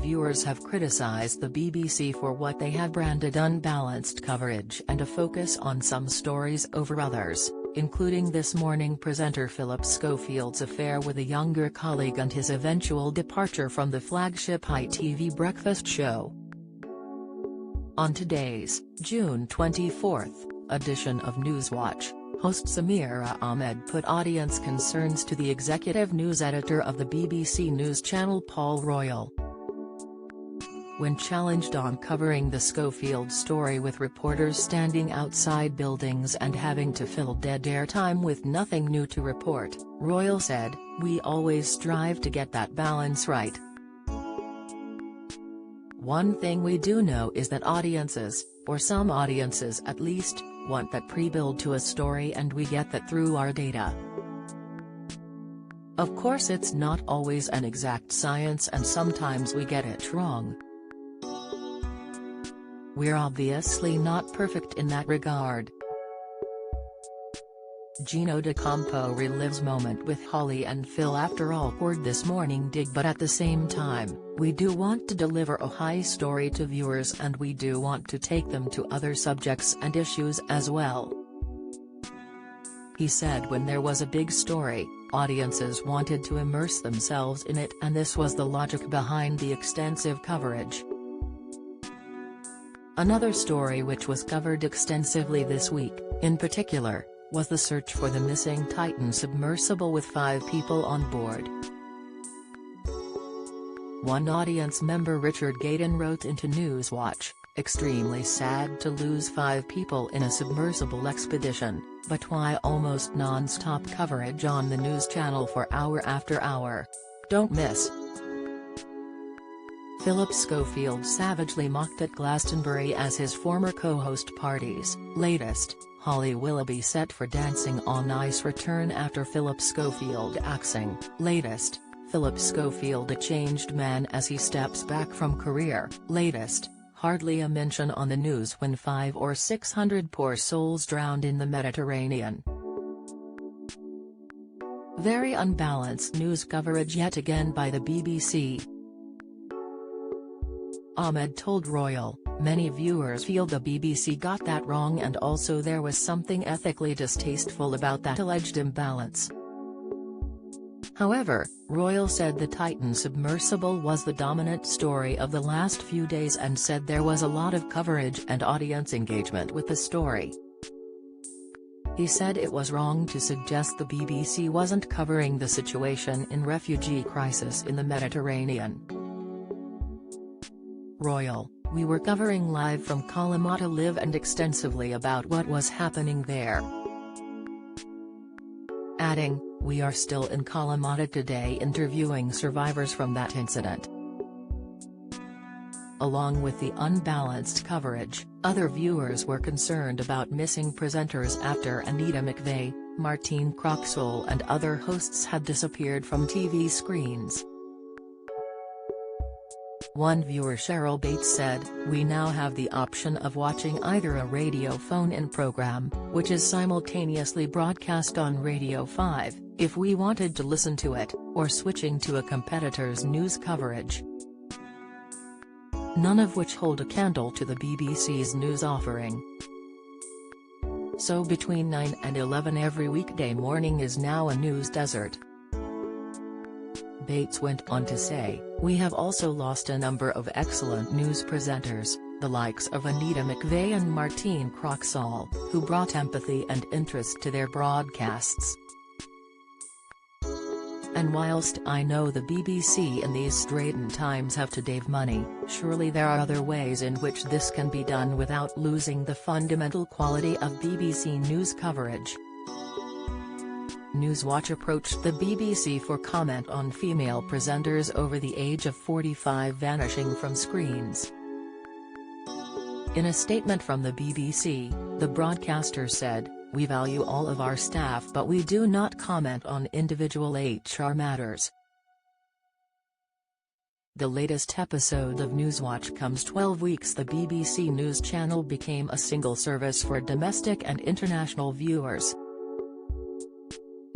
viewers have criticized the BBC for what they have branded unbalanced coverage and a focus on some stories over others, including This Morning presenter Phillip Schofield's affair with a younger colleague and his eventual departure from the flagship ITV breakfast show. On today's, June 24, edition of Newswatch, host Samira Ahmed put audience concerns to the executive news editor of the BBC News channel Paul Royal. When challenged on covering the Schofield story with reporters standing outside buildings and having to fill dead airtime with nothing new to report, Royal said, "We always strive to get that balance right. One thing we do know is that audiences, or some audiences at least, want that pre-build to a story, and we get that through our data. Of course it's not always an exact science and sometimes we get it wrong. We're obviously not perfect in that regard." Gino D'Acampo relives moment with Holly and Phil after awkward This Morning dig, but at the same time, we do want to deliver a high story to viewers and we do want to take them to other subjects and issues as well. He said when there was a big story, audiences wanted to immerse themselves in it, and this was the logic behind the extensive coverage. Another story which was covered extensively this week, in particular, was the search for the missing Titan submersible with 5 people on board. One audience member, Richard Gayden, wrote into Newswatch, "Extremely sad to lose 5 people in a submersible expedition, but why almost non-stop coverage on the news channel for hour after hour? Don't miss." Phillip Schofield savagely mocked at Glastonbury as his former co-host party's latest, Holly Willoughby set for Dancing on Ice return after Phillip Schofield axing, latest, Phillip Schofield a changed man as he steps back from career, latest, hardly a mention on the news when 500 or 600 poor souls drowned in the Mediterranean. Very unbalanced news coverage yet again by the BBC. Ahmed told Royal, "Many viewers feel the BBC got that wrong, and also there was something ethically distasteful about that alleged imbalance." However, Royal said the Titan submersible was the dominant story of the last few days and said there was a lot of coverage and audience engagement with the story. He said it was wrong to suggest the BBC wasn't covering the situation in refugee crisis in the Mediterranean. Royal, "We were covering live from Kalamata live and extensively about what was happening there." Adding, "We are still in Kalamata today interviewing survivors from that incident." Along with the unbalanced coverage, other viewers were concerned about missing presenters after Anita McVeigh, Martine Croxall and other hosts had disappeared from TV screens. One viewer, Cheryl Bates, said, "We now have the option of watching either a radio phone-in program, which is simultaneously broadcast on Radio 5, if we wanted to listen to it, or switching to a competitor's news coverage. None of which hold a candle to the BBC's news offering. So between 9 and 11 every weekday morning is now a news desert." Bates went on to say, "We have also lost a number of excellent news presenters, the likes of Anita McVeigh and Martine Croxall, who brought empathy and interest to their broadcasts. And whilst I know the BBC in these straitened times have to save money, surely there are other ways in which this can be done without losing the fundamental quality of BBC news coverage." Newswatch approached the BBC for comment on female presenters over the age of 45 vanishing from screens. In a statement from the BBC, the broadcaster said, "We value all of our staff, but we do not comment on individual HR matters." The latest episode of Newswatch comes 12 weeks the BBC News Channel became a single service for domestic and international viewers.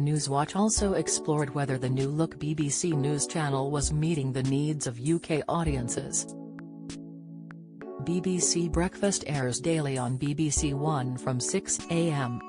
Newswatch also explored whether the new-look BBC News channel was meeting the needs of UK audiences. BBC Breakfast airs daily on BBC One from 6 a.m.